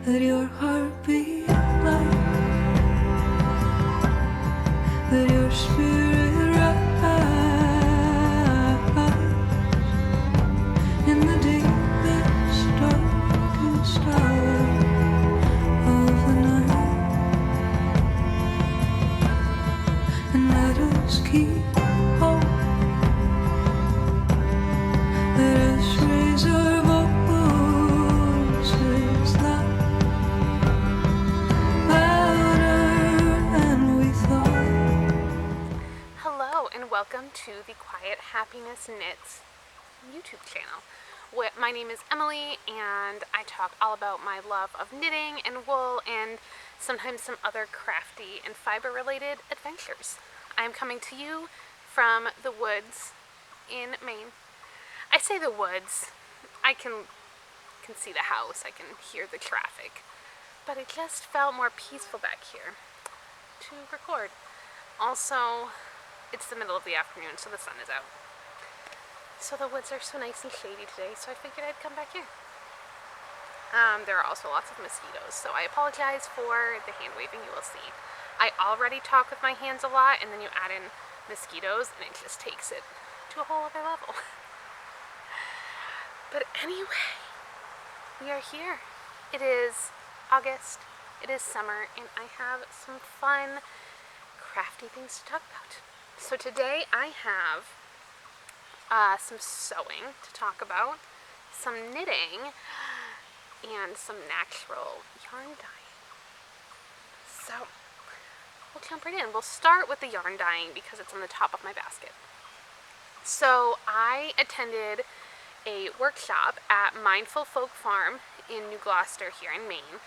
Let your heart be light. Let your spirit rise in the deepest, darkest hour of the night. And let us keep hope. Let us raise our voices louder than we thought. Hello and welcome to the Quiet Happiness Knits YouTube channel. My name is Emily and I talk all about my love of knitting and wool and sometimes some other crafty and fiber related adventures. I am coming to you from the woods in Maine. I say the woods, I can see the house, I can hear the traffic, but it just felt more peaceful back here to record. Also, it's the middle of the afternoon, so the sun is out. So the woods are so nice and shady today, so I figured I'd come back here. There are also lots of mosquitoes, so I apologize for the hand waving you will see. I already talk with my hands a lot, and then you add in mosquitoes, and it just takes it to a whole other level. But anyway, we are here. It is August, it is summer, and I have some fun, crafty things to talk about. So today I have some sewing to talk about, some knitting, and some natural yarn dyeing. So we'll jump right in. We'll start with the yarn dyeing because it's on the top of my basket. So I attended a workshop at Mindful Folk Farm in New Gloucester here in Maine.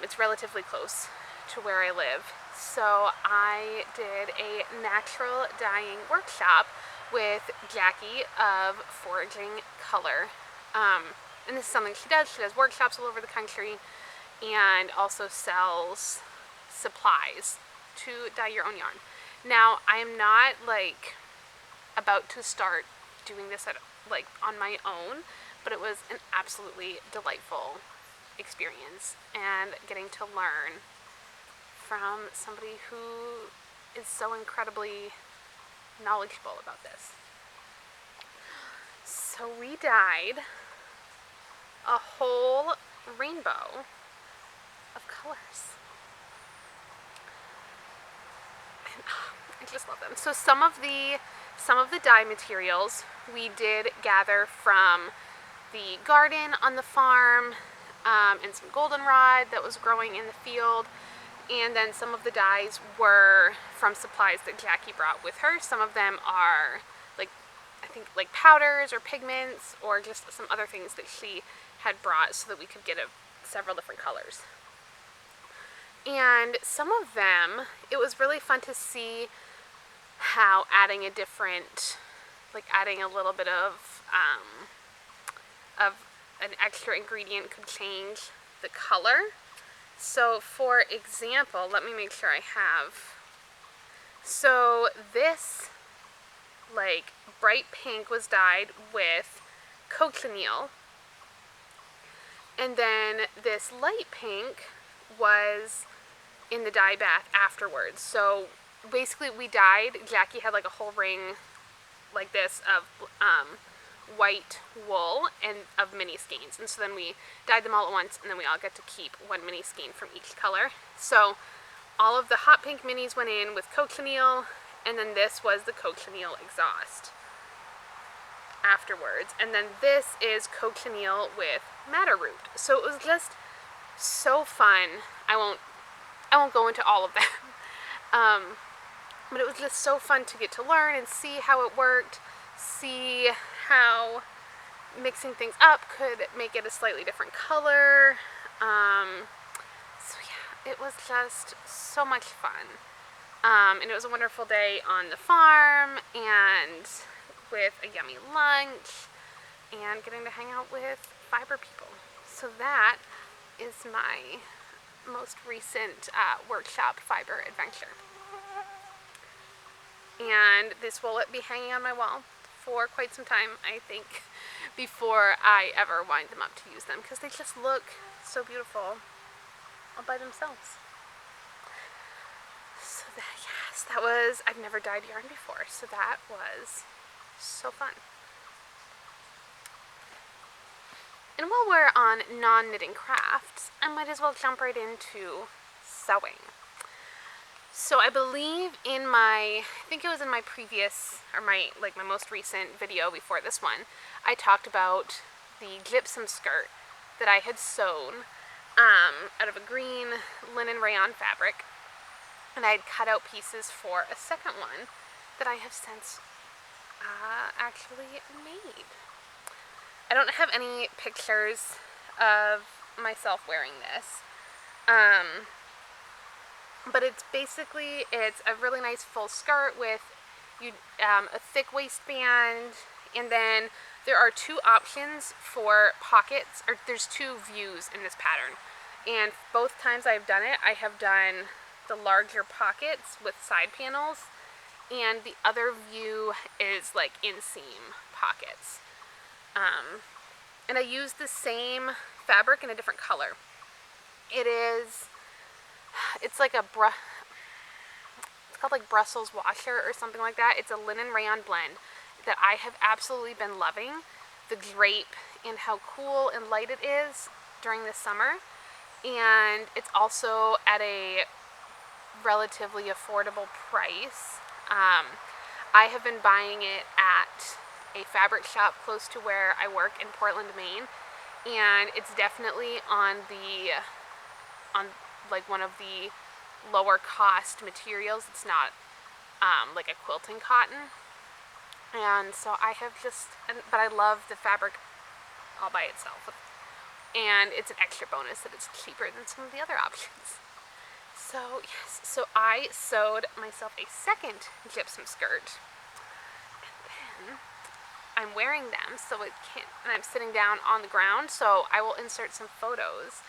It's relatively close to where I live. So I did a natural dyeing workshop with Jackie of Foraging Color. And this is something she does. She does workshops all over the country and also sells supplies to dye your own yarn. Now, I am not about to start doing this on my own, but it was an absolutely delightful experience and getting to learn from somebody who is so incredibly knowledgeable about this. So we dyed a whole rainbow of colors. And I just love them. So some of the dye materials we did gather from the garden on the farm, and some goldenrod that was growing in the field. And then some of the dyes were from supplies that Jackie brought with her. Some of them are like powders or pigments or just some other things that she had brought so that we could get several different colors. And some of them, it was really fun to see how adding a little bit of an extra ingredient could change the color. So for example, let me make sure I have. So this bright pink was dyed with cochineal. And then this light pink was in the dye bath afterwards. So basically we dyed, Jackie had a whole ring like this of white wool and of mini skeins, and so then we dyed them all at once, and then we all get to keep one mini skein from each color. So all of the hot pink minis went in with cochineal, and then this was the cochineal exhaust afterwards, and then this is cochineal with madder root. So it was just so fun. I won't go into all of them, but it was just so fun to get to learn and see how it worked, see how mixing things up could make it a slightly different color. So yeah, it was just so much fun. And it was a wonderful day on the farm and with a yummy lunch and getting to hang out with fiber people. So that is my most recent workshop fiber adventure. And this will be hanging on my wall for quite some time, I think, before I ever wind them up to use them, because they just look so beautiful all by themselves. So that, yes, that was, I've never dyed yarn before, so that was so fun. And while we're on non-knitting crafts, I might as well jump right into sewing. So I believe in my, I think it was in my previous, or my most recent video before this one, I talked about the gypsum skirt that I had sewn out of a green linen rayon fabric. And I had cut out pieces for a second one that I have since actually made. I don't have any pictures of myself wearing this. But it's basically, it's a really nice full skirt with a thick waistband, and then there are two options for pockets, or there's two views in this pattern. And both times I've done it, I have done the larger pockets with side panels, and the other view is like inseam pockets. And I use the same fabric in a different color. It's like it's called like Brussels washer or something like that. It's a linen rayon blend that I have absolutely been loving. The drape and how cool and light it is during the summer. And it's also at a relatively affordable price. I have been buying it at a fabric shop close to where I work in Portland, Maine, and it's definitely on like one of the lower cost materials. It's not like a quilting cotton, and so I have but I love the fabric all by itself, and it's an extra bonus that it's cheaper than some of the other options. So yes, so I sewed myself a second gypsum skirt, and then I'm wearing them, so and I'm sitting down on the ground, so I will insert some photos.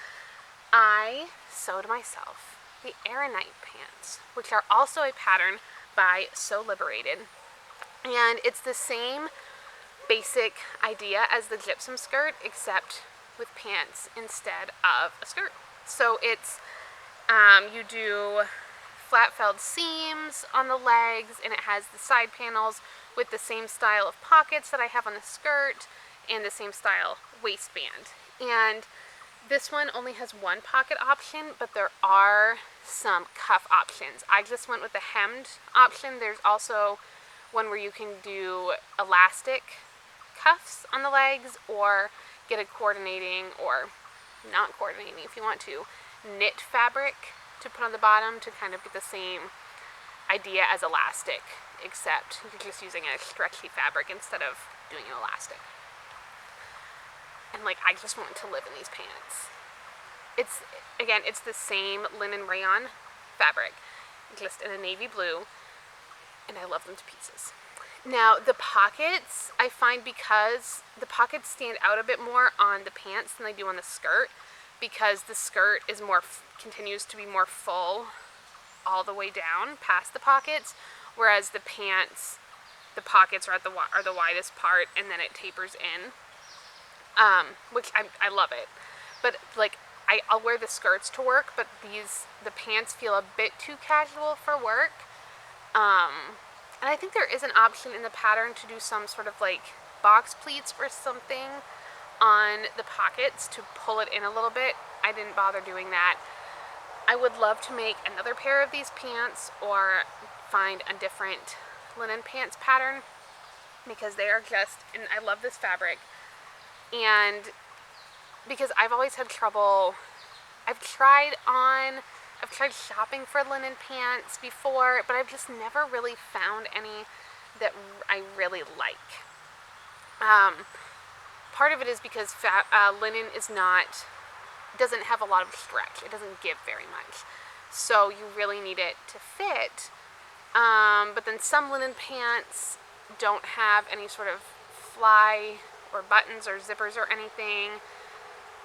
I sewed myself the Arenite pants, which are also a pattern by Liberated, and it's the same basic idea as the gypsum skirt, except with pants instead of a skirt. So it's you do flat felled seams on the legs, and it has the side panels with the same style of pockets that I have on the skirt and the same style waistband. And this one only has one pocket option, but there are some cuff options. I just went with the hemmed option. There's also one where you can do elastic cuffs on the legs, or get a coordinating, or not coordinating if you want to, knit fabric to put on the bottom to kind of get the same idea as elastic, except you're just using a stretchy fabric instead of doing an elastic. And like, I just want to live in these pants. It's the same linen rayon fabric, just in a navy blue, and I love them to pieces. Now the pockets, I find, because the pockets stand out a bit more on the pants than they do on the skirt, because the skirt is continues to be more full all the way down past the pockets, whereas the pants, the pockets are the widest part, and then it tapers in, which I love it. But like, I'll wear the skirts to work, but the pants feel a bit too casual for work. And I think there is an option in the pattern to do some sort of like box pleats or something on the pockets to pull it in a little bit. I didn't bother doing that. I would love to make another pair of these pants, or find a different linen pants pattern, because they are and I love this fabric. And because I've always had trouble, I've tried shopping for linen pants before, but I've just never really found any that I really like. Part of it is because linen doesn't have a lot of stretch. It doesn't give very much. So you really need it to fit. But then some linen pants don't have any sort of fly or buttons or zippers or anything.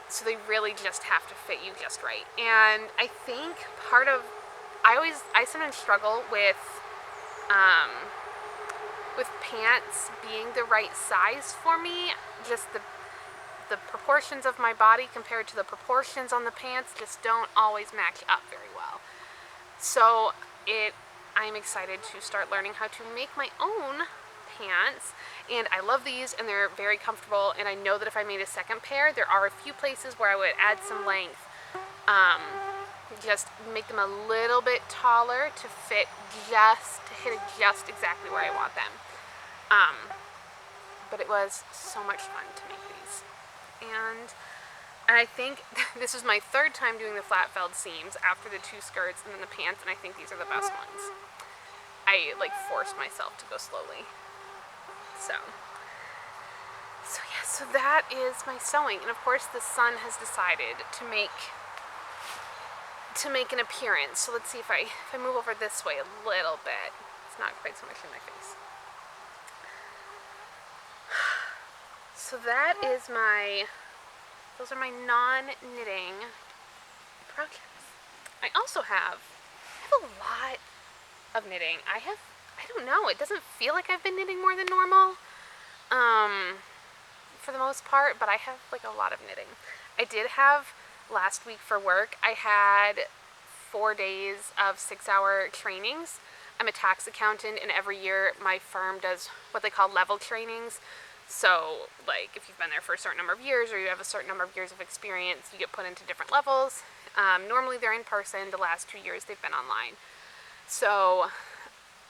So they really just have to fit you just right. And I think I sometimes struggle with pants being the right size for me. just the proportions of my body compared to the proportions on the pants just don't always match up very well. So I'm excited to start learning how to make my own pants, and I love these, and they're very comfortable, and I know that if I made a second pair, there are a few places where I would add some length, just make them a little bit taller to hit just exactly where I want them. But it was so much fun to make these. And I think this is my third time doing the flat felled seams after the 2 skirts and then the pants, and I think these are the best ones. I forced myself to go slowly. So yeah, so that is my sewing. And of course the sun has decided to make an appearance. So let's see if I move over this way a little bit. It's not quite so much in my face. So those are my non-knitting projects. I also have a lot of knitting. I don't know, it doesn't feel like I've been knitting more than normal, for the most part, but I have a lot of knitting. I did have last week for work, I had 4 days of 6-hour trainings. I'm a tax accountant, and every year my firm does what they call level trainings. So, if you've been there for a certain number of years, or you have a certain number of years of experience, you get put into different levels. Normally they're in person. The last 2 years they've been online. So,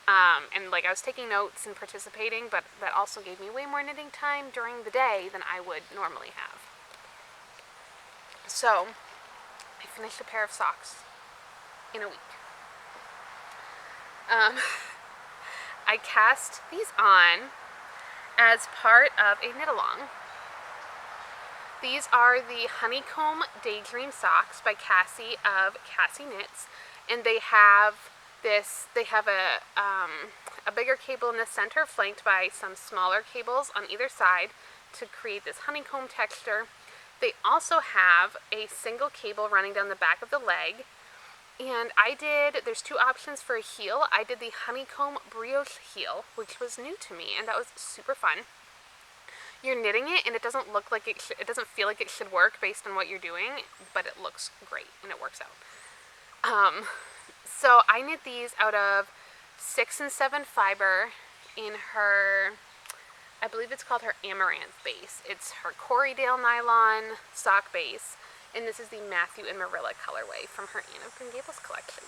and I was taking notes and participating, but that also gave me way more knitting time during the day than I would normally have. So, I finished a pair of socks in a week. I cast these on as part of a knit-along. These are the Honeycomb Daydream Socks by Cassie of Cassie Knits, and they have a bigger cable in the center flanked by some smaller cables on either side to create this honeycomb texture. They also have a single cable running down the back of the leg, and there's 2 options for a heel. I did the honeycomb brioche heel, which was new to me, and that was super fun. You're knitting it, and it doesn't feel like it should work based on what you're doing, but it looks great, and it works out. So I knit these out of 6 and 7 fiber in her, I believe it's called her Amaranth base. It's her Corriedale nylon sock base, and this is the Matthew and Marilla colorway from her Anne of Green Gables collection.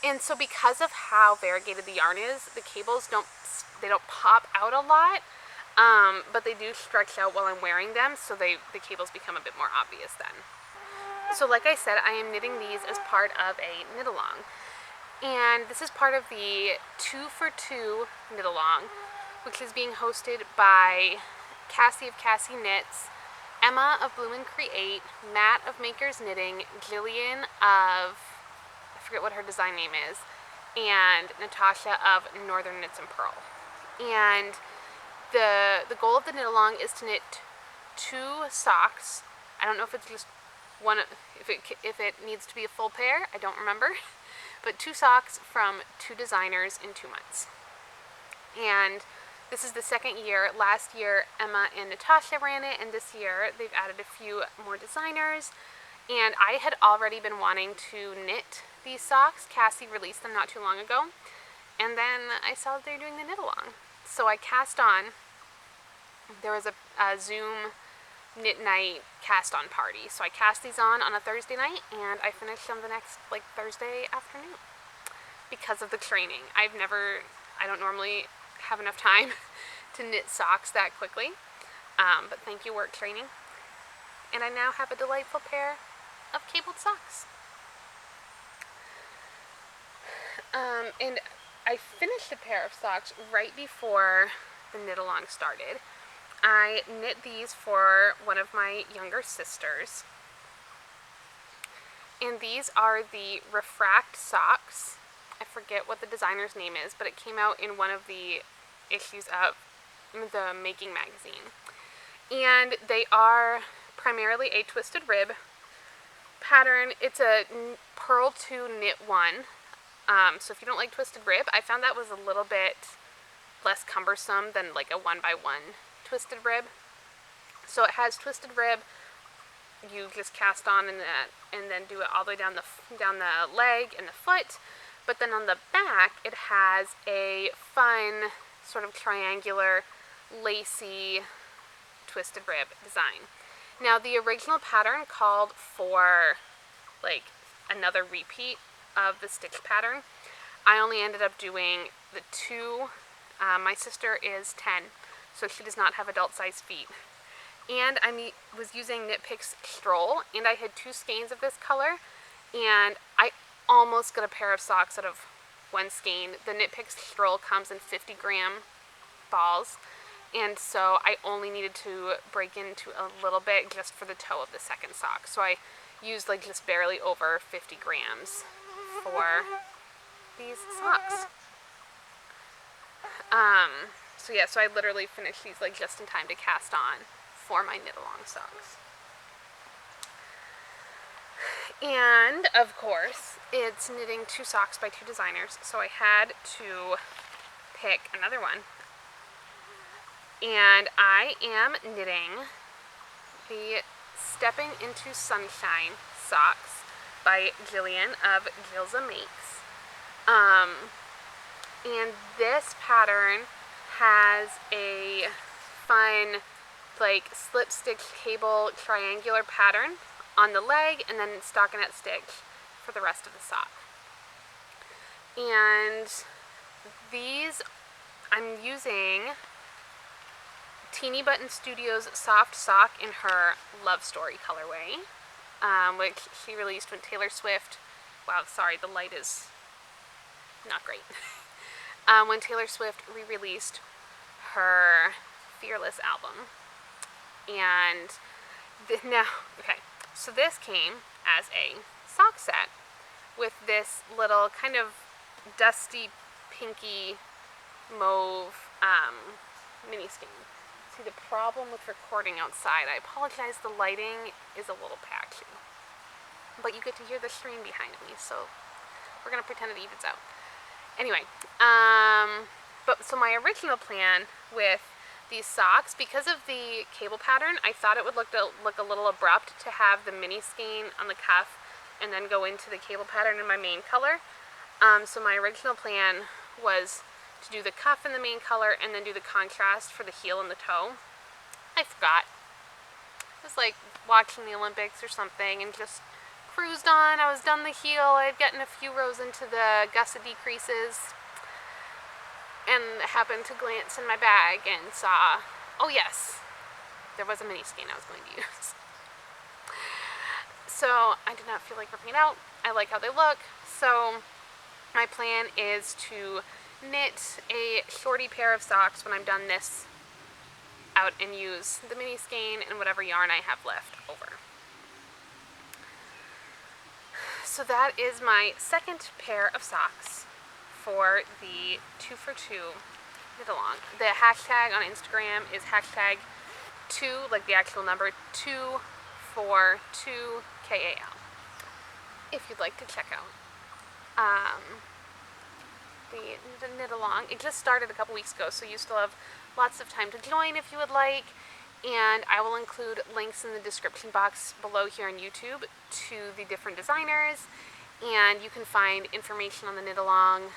And so because of how variegated the yarn is, the cables don't pop out a lot, but they do stretch out while I'm wearing them, so the cables become a bit more obvious then. So like I said, I am knitting these as part of a knit-along. And this is part of the 2-for-2 knit-along, which is being hosted by Cassie of Cassie Knits, Emma of Bloom and Create, Matt of Makers Knitting, Jillian of, I forget what her design name is, and Natasha of Northern Knits and Pearl. And the goal of the knit-along is to knit 2 socks. I don't know if it's just one, if it needs to be a full pair, I don't remember, but 2 socks from 2 designers in 2 months. And this is the second year. Last year Emma and Natasha ran it, and this year they've added a few more designers, and I had already been wanting to knit these socks. Cassie released them not too long ago, and then I saw that they're doing the knit-along. So I cast on. There was a Zoom knit night cast on party, so I cast these on a Thursday night, and I finished them the next Thursday afternoon because of the training. I don't normally have enough time to knit socks that quickly, but thank you work training, and I now have a delightful pair of cabled socks. And I finished a pair of socks right before the knit-along started. I knit these for one of my younger sisters, and these are the Refract socks. I forget what the designer's name is, but it came out in one of the issues of the Making magazine. And they are primarily a twisted rib pattern. It's a purl 2 knit 1. So if you don't like twisted rib, I found that was a little bit less cumbersome than a 1x1 twisted rib. So it has twisted rib. You just cast on in that, and then do it all the way down the leg and the foot. But then on the back, it has a fun sort of triangular, lacy, twisted rib design. Now the original pattern called for like another repeat of the stitch pattern. I only ended up doing the 2. My sister is 10, so she does not have adult size feet. And I was using Knit Picks Stroll, and I had 2 skeins of this color, and I almost got a pair of socks out of 1 skein. The Knit Picks Stroll comes in 50-gram balls, and so I only needed to break into a little bit just for the toe of the second sock. So I used like just barely over 50 grams for these socks. So I literally finished these like just in time to cast on for my knit-along socks. And of course, it's knitting 2 socks by 2 designers, so I had to pick another one. And I am knitting the Stepping into Sunshine socks by Jillian of Gilza Makes. And this pattern has a fun like slip stitch cable triangular pattern on the leg, and then stockinette stitch for the rest of the sock. And these I'm using Teeny Button Studios Soft Sock in her Love Story colorway, which she released when Taylor Swift, wow, sorry, the light is not great, when Taylor Swift re-released her Fearless album. And so this came as a sock set with this little kind of dusty, pinky, mauve mini skein. See, the problem with recording outside, I apologize, the lighting is a little patchy. But you get to hear the stream behind me, so we're going to pretend it evens out. Anyway, so my original plan with these socks, because of the cable pattern, I thought it would look a little abrupt to have the mini skein on the cuff and then go into the cable pattern in my main color. So my original plan was to do the cuff in the main color and then do the contrast for the heel and the toe. I forgot. It was like watching the Olympics or something and just cruised on. I was done the heel. I'd gotten a few rows into the gusset decreases and happened to glance in my bag and saw, oh yes, there was a mini skein I was going to use. So I did not feel like ripping it out. I like how they look. So my plan is to knit a shorty pair of socks when I'm done this out and use the mini skein and whatever yarn I have left over. So that is my second pair of socks for the 2 for 2 knit along. The hashtag on Instagram is #2, like the actual number 242KAL. If you'd like to check out the knit along. It just started a couple weeks ago, so you still have lots of time to join if you would like. And I will include links in the description box below here on YouTube to the different designers, and you can find information on the knit along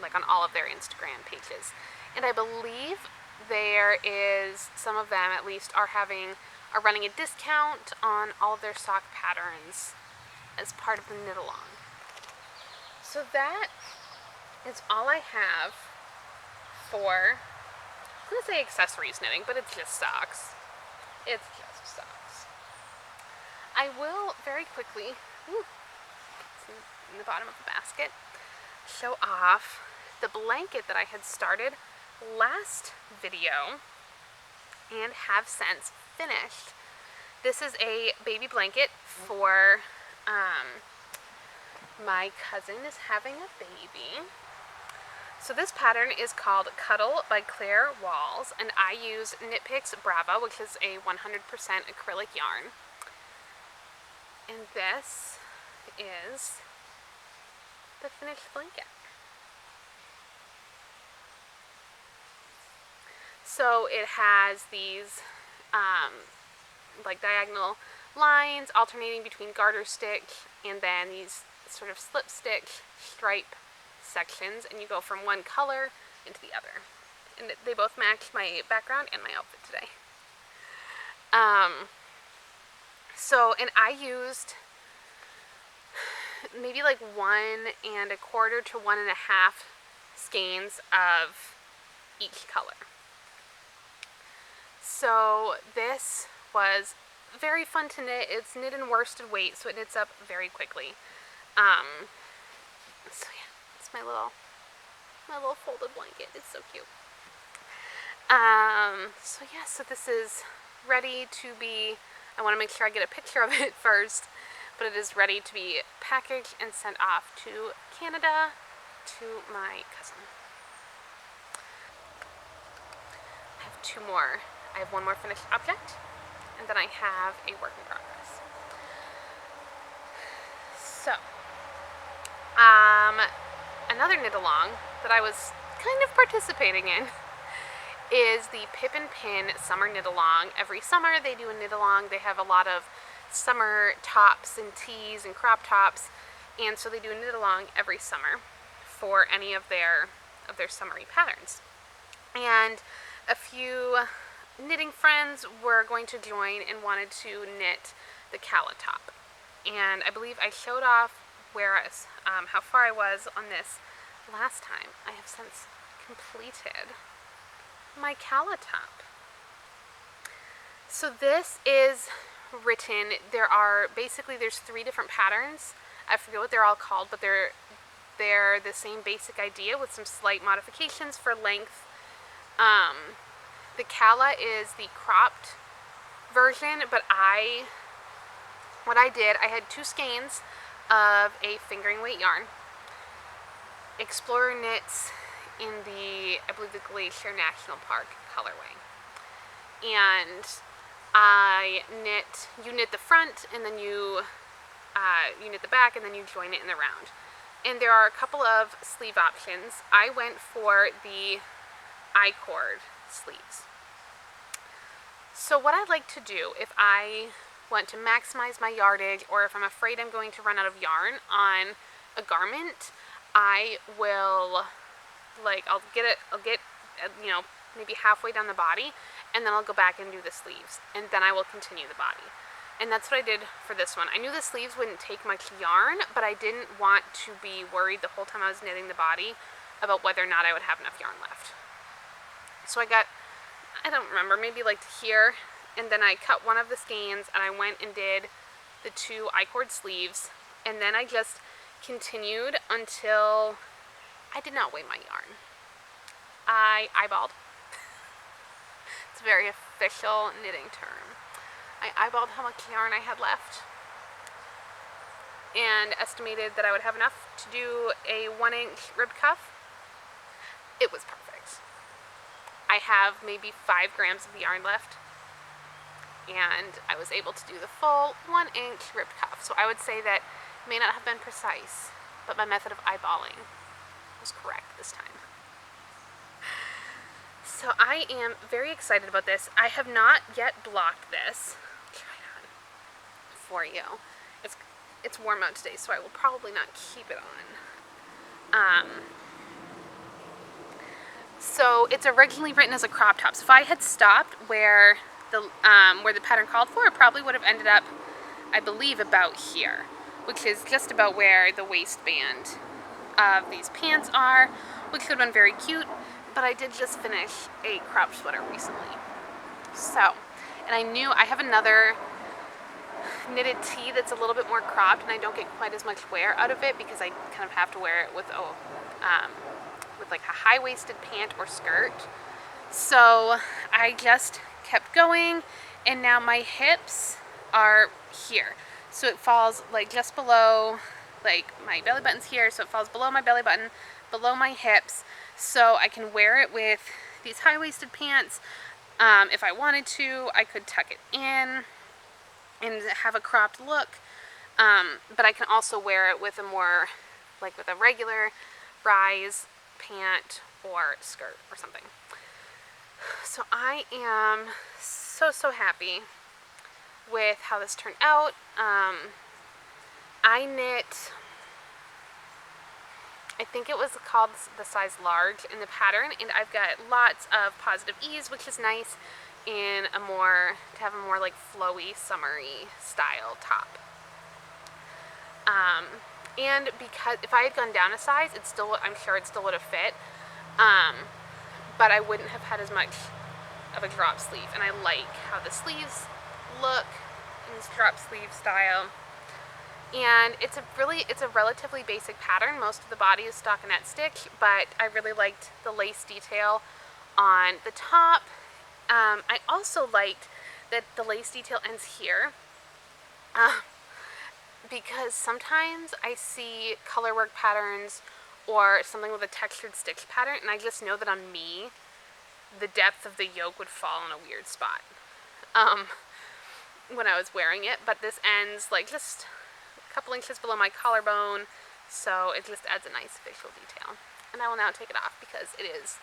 like on all of their Instagram pages. And I believe there is, some of them at least, are running a discount on all of their sock patterns as part of the knit along. So that is all I have for, I'm going to say accessories knitting, but it's just socks. It's just socks. I will very quickly, it's in the bottom of the basket, show off the blanket that I had started last video and have since finished. This is a baby blanket for my cousin is having a baby. So this pattern is called Cuddle by Claire Walls, and I use Knit Picks Brava, which is a 100% acrylic yarn. And this is the finished blanket. So it has these like diagonal lines alternating between garter stick and then these sort of slip stick stripe sections, and you go from one color into the other. And they both match my background and my outfit today. And I used maybe like 1¼ to 1½ skeins of each color. So this was very fun to knit. It's knit in worsted weight, so it knits up very quickly. So yeah, it's my little folded blanket. It's so cute. So this is ready to be, I want to make sure I get a picture of it first, but it is ready to be packaged and sent off to Canada to my cousin. I have two more. I have one more finished object, and then I have a work in progress. So, another knit along that I was kind of participating in is the Pip and Pin Summer Knit Along. Every summer they do a knit along. They have a lot of summer tops and tees and crop tops, and so they do a knit along every summer for any of their summery patterns. And a few knitting friends were going to join and wanted to knit the Calla top. And I believe I showed off how far I was on this last time. I have since completed my Calla top. So this is written, there's 3 different patterns. I forget what they're all called, but they're the same basic idea with some slight modifications for length. The Calla is the cropped version, but what I did, I had 2 skeins of a fingering weight yarn. Explorer knits in I believe the Glacier National Park colorway. And you knit the front, and then you knit the back, and then you join it in the round. And there are a couple of sleeve options. I went for the I-cord sleeves. So what I like to do if I want to maximize my yardage, or if I'm afraid I'm going to run out of yarn on a garment, I will, I'll get maybe halfway down the body, and then I'll go back and do the sleeves, and then I will continue the body. And that's what I did for this one. I knew the sleeves wouldn't take much yarn, but I didn't want to be worried the whole time I was knitting the body about whether or not I would have enough yarn left. So I got, I don't remember, maybe like here, and then I cut one of the skeins, and I went and did the 2 I-cord sleeves, and then I just continued until I did not weigh my yarn. I eyeballed. It's a very official knitting term. I eyeballed how much yarn I had left and estimated that I would have enough to do a 1-inch rib cuff. It was perfect. I have maybe 5 grams of yarn left, and I was able to do the full 1-inch rib cuff. So I would say that it may not have been precise, but my method of eyeballing was correct this time. So I am very excited about this. I have not yet blocked this. Try it on for you. It's warm out today, so I will probably not keep it on. So it's originally written as a crop top. So if I had stopped where the pattern called for, it probably would have ended up, I believe, about here, which is just about where the waistband of these pants are, which could have been very cute, but I did just finish a crop sweater recently. So, and I knew I have another knitted tee that's a little bit more cropped, and I don't get quite as much wear out of it because I kind of have to wear it with like a high-waisted pant or skirt. So I just kept going, and now my hips are here. So it falls like just below, like my belly button's here, so it falls below my belly button, below my hips, so I can wear it with these high-waisted pants. If I wanted to, I could tuck it in and have a cropped look, but I can also wear it with with a regular rise pant or skirt or something. So I am so happy with how this turned out. I knit, I think it was called the size large in the pattern, and I've got lots of positive ease, which is nice in to have a more like flowy, summery style top. And because if I had gone down a size, I'm sure it still would have fit, but I wouldn't have had as much of a drop sleeve, and I like how the sleeves look in this drop sleeve style. And it's a relatively basic pattern. Most of the body is stockinette stitch, but I really liked the lace detail on the top. I also liked that the lace detail ends here, because sometimes I see colorwork patterns or something with a textured stitch pattern, and I just know that on me, the depth of the yoke would fall in a weird spot when I was wearing it. But this ends like just a couple inches below my collarbone, so it just adds a nice visual detail. And I will now take it off because it is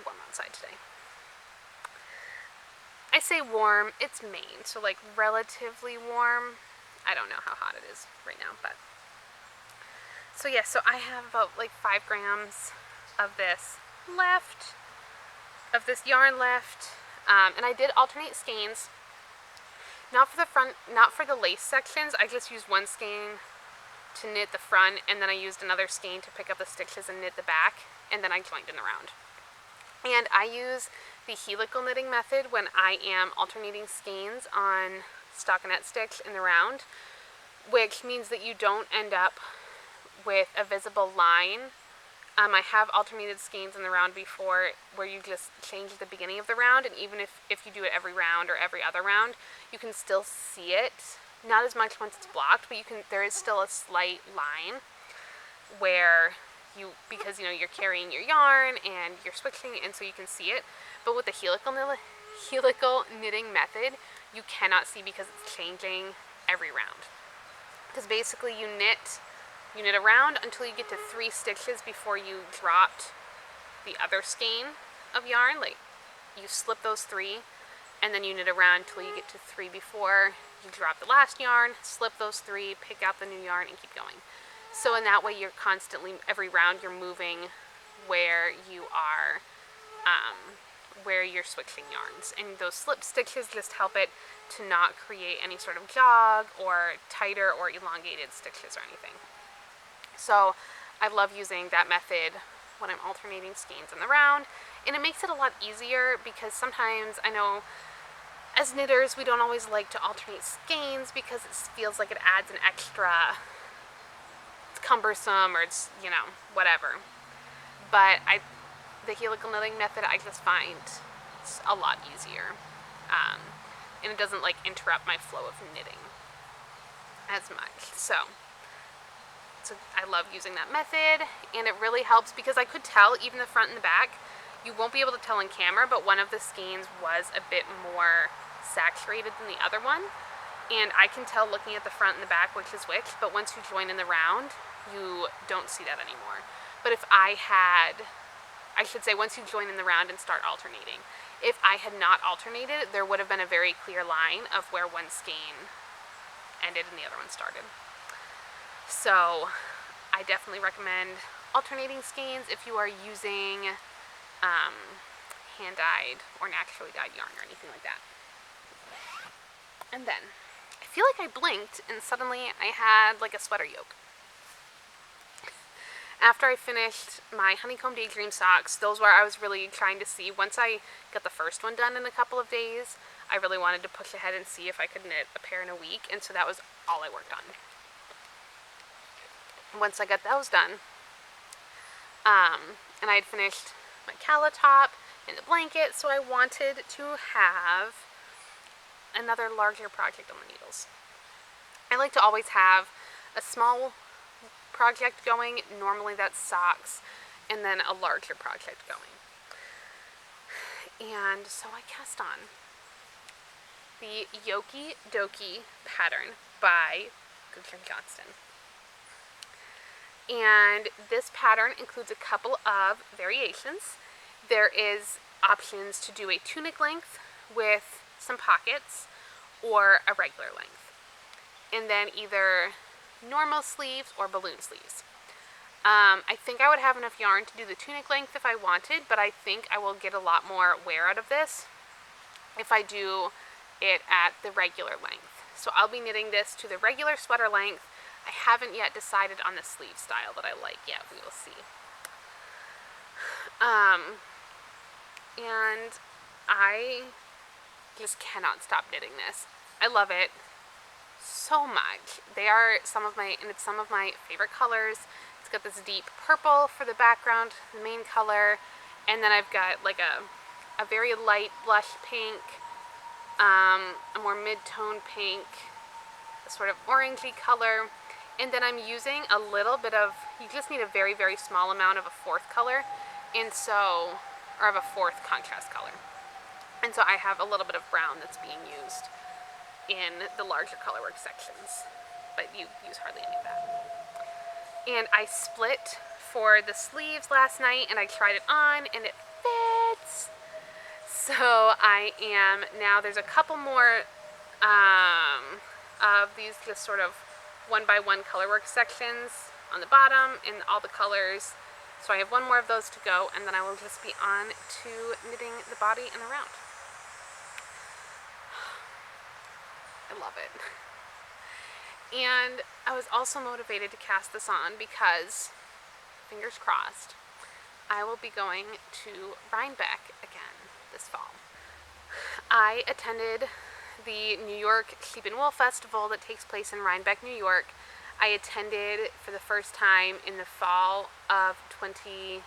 warm outside today. I say warm, it's Maine, so like relatively warm. I don't know how hot it is right now, but so yeah, so I have about like 5 grams of this yarn left, and I did alternate skeins, not for the front, not for the lace sections. I just used one skein to knit the front, and then I used another skein to pick up the stitches and knit the back, and then I joined in the round. And I use the helical knitting method when I am alternating skeins on stockinette stitch in the round, which means that you don't end up with a visible line. I have alternated skeins in the round before where you just change the beginning of the round, and even if you do it every round or every other round, you can still see it. Not as much once it's blocked, but there is still a slight line where because you're carrying your yarn and you're switching, and so you can see it. But with the helical knitting method, you cannot see because it's changing every round. Because basically you knit a round until you get to 3 stitches before you dropped the other skein of yarn. Like, you slip those 3, and then you knit around until you get to 3 before you drop the last yarn, slip those 3, pick out the new yarn, and keep going. So in that way, you're constantly, every round, you're moving where you are, where you're switching yarns. And those slip stitches just help it to not create any sort of jog or tighter or elongated stitches or anything. So I love using that method when I'm alternating skeins in the round, and it makes it a lot easier because sometimes I know as knitters we don't always like to alternate skeins because it feels like it adds an extra, it's cumbersome, or it's whatever. But the helical knitting method, I just find it's a lot easier, and it doesn't like interrupt my flow of knitting as much. So I love using that method, and it really helps because I could tell even the front and the back. You won't be able to tell in camera, but one of the skeins was a bit more saturated than the other one, and I can tell looking at the front and the back which is which. But once you join in the round, you don't see that anymore. But once you join in the round and start alternating, if I had not alternated, there would have been a very clear line of where one skein ended and the other one started. So I definitely recommend alternating skeins if you are using hand-dyed or naturally dyed yarn or anything like that. And then I feel like I blinked and suddenly I had like a sweater yoke. After I finished my honeycomb daydream socks, those were I was really trying to see. Once I got the first one done in a couple of days, I really wanted to push ahead and see if I could knit a pair in a week, and so that was all I worked on. Once I got those done, and I had finished my calla top and the blanket, so I wanted to have another larger project on the needles. I like to always have a small project going. Normally that's socks, and then a larger project going. And so I cast on the Yoki Doki pattern by Gypsum Johnston. And this pattern includes a couple of variations. There is options to do a tunic length with some pockets or a regular length. And then either normal sleeves or balloon sleeves. I think I would have enough yarn to do the tunic length if I wanted, but I think I will get a lot more wear out of this if I do it at the regular length. So I'll be knitting this to the regular sweater length. I haven't yet decided on the sleeve style that I like yet. We will see. And I just cannot stop knitting this. I love it so much. They are some of my favorite colors. It's got this deep purple for the background, the main color, and then I've got like a very light blush pink, a more mid-tone pink, a sort of orangey color, and then I'm using a little bit of, you just need a very, very small amount of a fourth color, or of a fourth contrast color. And so I have a little bit of brown that's being used in the larger colorwork sections, but you use hardly any of that. And I split for the sleeves last night, and I tried it on, and it fits. So I am now, there's a couple more of these just sort of one by one colorwork sections on the bottom in all the colors. So I have one more of those to go, and then I will just be on to knitting the body and around. I love it. And I was also motivated to cast this on because, fingers crossed, I will be going to Rhinebeck again this fall. I attended the New York Sheep and Wool Festival that takes place in Rhinebeck, New York. I attended for the first time in the fall of 2018.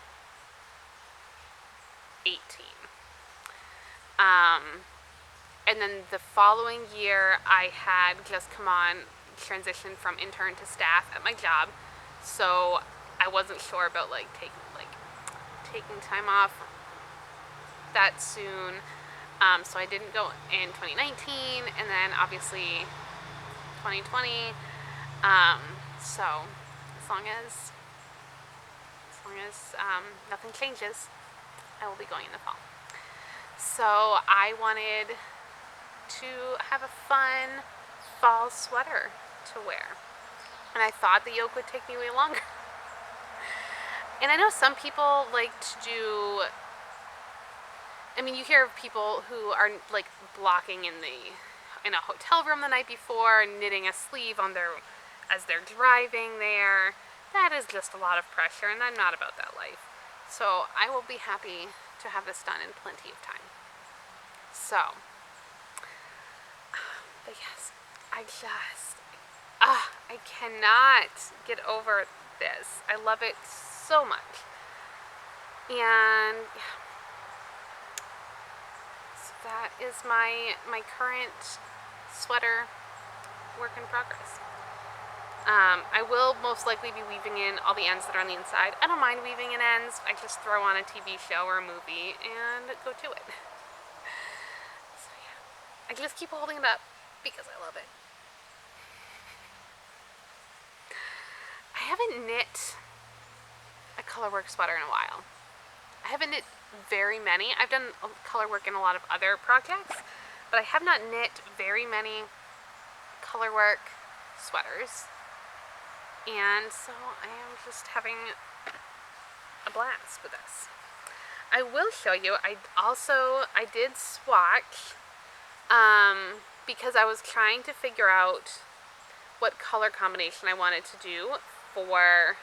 And then the following year, I had just transitioned from intern to staff at my job, so I wasn't sure about taking time off that soon. So I didn't go in 2019, and then obviously 2020. So as long as nothing changes, I will be going in the fall. So I wanted to have a fun fall sweater to wear, and I thought the yoke would take me way longer. And I know some people like to do, you hear of people who are like blocking in a hotel room the night before, knitting a sleeve as they're driving there. That is just a lot of pressure, and I'm not about that life. So I will be happy to have this done in plenty of time. So, but yes, I cannot get over this. I love it so much. And yeah. So that is my current sweater work in progress. I will most likely be weaving in all the ends that are on the inside. I don't mind weaving in ends. I just throw on a TV show or a movie and go to it. So yeah, I just keep holding it up because I love it. I haven't knit a colorwork sweater in a while. I haven't knit very many. I've done colorwork in a lot of other projects, but I have not knit very many colorwork sweaters. And so I am just having a blast with this. I will show you, I did swatch, because I was trying to figure out what color combination I wanted to do for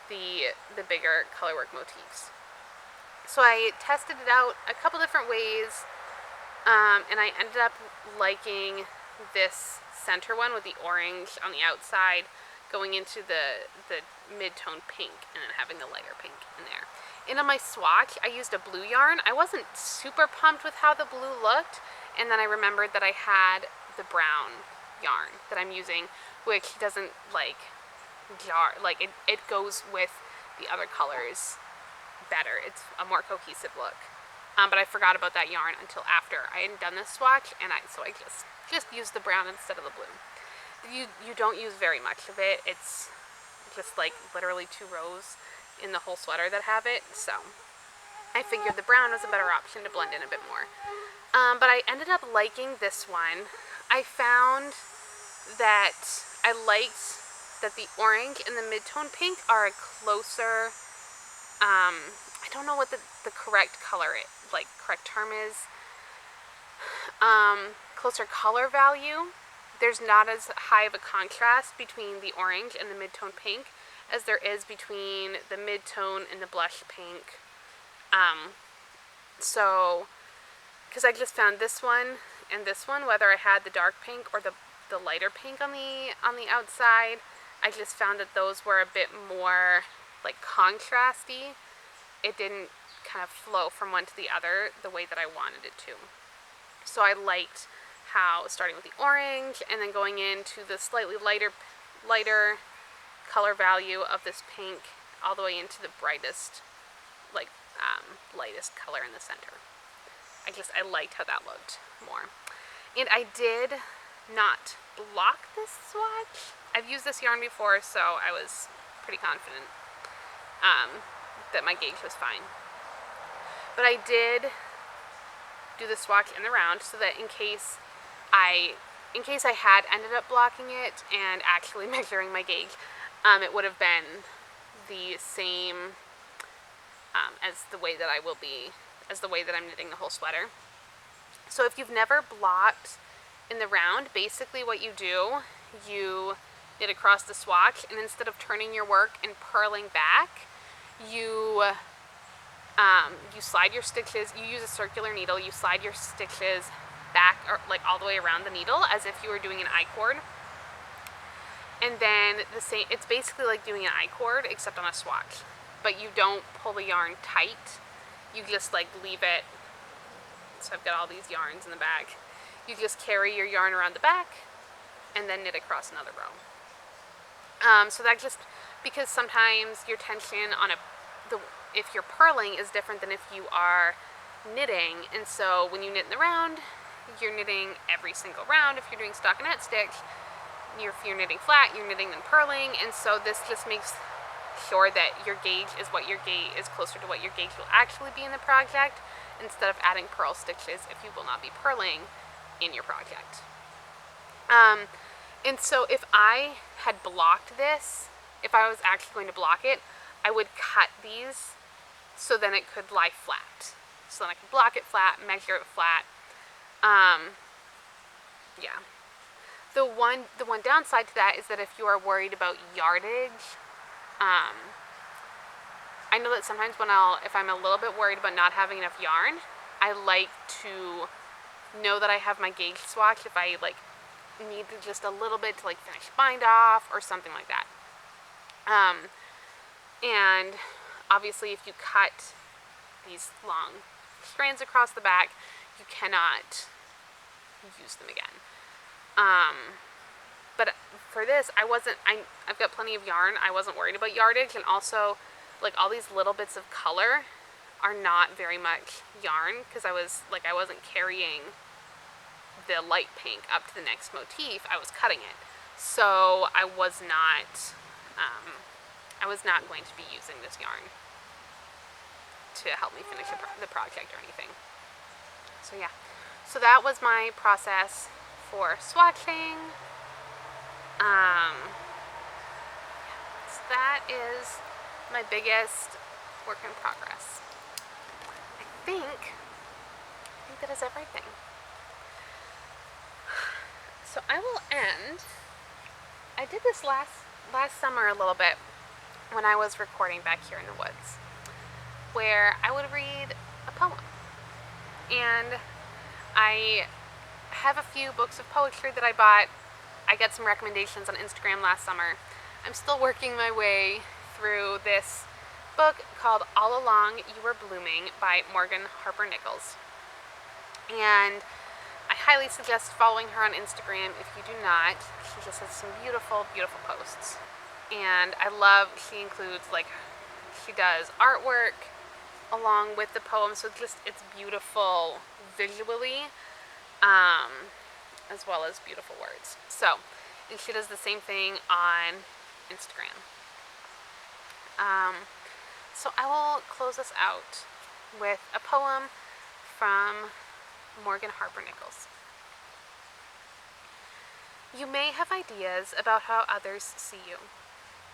the bigger colorwork motifs. So I tested it out a couple different ways, and I ended up liking this center one with the orange on the outside going into the mid-tone pink, and then having the lighter pink in there. And on my swatch, I used a blue yarn. I wasn't super pumped with how the blue looked, and then I remembered that I had the brown yarn that I'm using, which doesn't jar, it goes with the other colors better. It's a more cohesive look. But I forgot about that yarn until after I had done this swatch, and so I just used the brown instead of the blue. You don't use very much of it. It's just literally 2 rows in the whole sweater that have it. So I figured the brown was a better option to blend in a bit more. But I ended up liking this one. I found that I liked that the orange and the mid-tone pink are a closer, I don't know what the correct color, correct term is, closer color value. There's not as high of a contrast between the orange and the mid-tone pink as there is between the mid-tone and the blush pink. So, because I just found this one and this one, whether I had the dark pink or the lighter pink on the outside, I just found that those were a bit more like contrasty. It didn't kind of flow from one to the other the way that I wanted it to. So I liked how starting with the orange and then going into the slightly lighter color value of this pink all the way into the brightest, lightest color in the center. I liked how that looked more. And I did not block this swatch. I've used this yarn before, so I was pretty confident that my gauge was fine. But I did do the swatch in the round so that in case I had ended up blocking it and actually measuring my gauge, it would have been the same as the way that I'm knitting the whole sweater. So if you've never blocked in the round, basically what you do, you knit across the swatch, and instead of turning your work and purling back, you slide your stitches, you use a circular needle, you slide your stitches back or all the way around the needle as if you were doing an I-cord. And then it's basically like doing an I-cord except on a swatch, but you don't pull the yarn tight. You just leave it. So I've got all these yarns in the bag. You just carry your yarn around the back and then knit across another row. So that just, because sometimes your tension on if you're purling is different than if you are knitting, and so when you knit in the round, you're knitting every single round. If you're doing stockinette stitch, if you're knitting flat, you're knitting and purling, and so this just makes sure that your gauge is closer to what your gauge will actually be in the project, instead of adding purl stitches if you will not be purling in your project. And so if I had blocked this, if I was actually going to block it, I would cut these so then it could lie flat. So then I could block it flat, measure it flat. Yeah. The one downside to that is that if you are worried about yardage, I know that sometimes if I'm a little bit worried about not having enough yarn, I like to know that I have my gauge swatch if I need just a little bit to finish bind off or something like that. And obviously if you cut these long strands across the back, you cannot use them again. But for this, I've got plenty of yarn. I wasn't worried about yardage, and also all these little bits of color are not very much yarn, because I wasn't carrying the light pink up to the next motif. I was cutting it, so I was not going to be using this yarn to help me finish the project or anything. So yeah, so that was my process for swatching. So that is my biggest work in progress. I think that is everything. So I will end. I did this last summer a little bit when I was recording back here in the woods, where I would read a poem. And I have a few books of poetry that I bought. I got some recommendations on Instagram last summer. I'm still working my way through this book called All Along You Were Blooming by Morgan Harper Nichols. And I highly suggest following her on Instagram if you do not. She just has some beautiful, beautiful posts. And I love, she does artwork along with the poem, so it's beautiful visually, as well as beautiful words. So, and she does the same thing on Instagram. So I will close this out with a poem from Morgan Harper Nichols. You may have ideas about how others see you,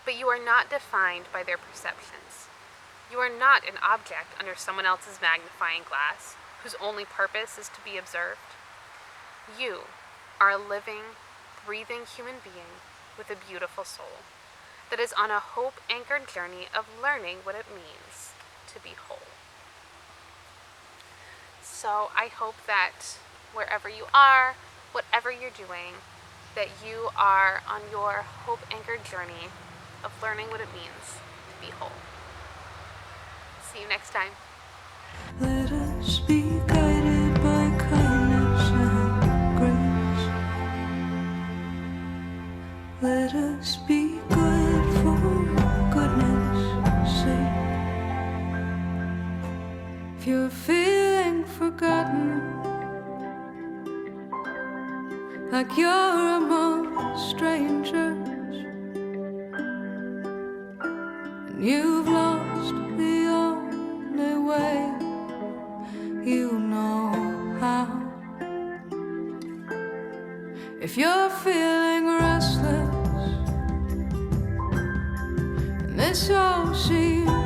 but you are not defined by their perceptions. You are not an object under someone else's magnifying glass, whose only purpose is to be observed. You are a living, breathing human being with a beautiful soul that is on a hope-anchored journey of learning what it means to be whole. So I hope that wherever you are, whatever you're doing, that you are on your hope-anchored journey of learning what it means to be whole. See you next time. Let us be guided by kindness and grace. Let us be good for goodness' sake. If you're feeling forgotten, like you're among strangers, and you've lost the only way you know how. If you're feeling restless and this all seems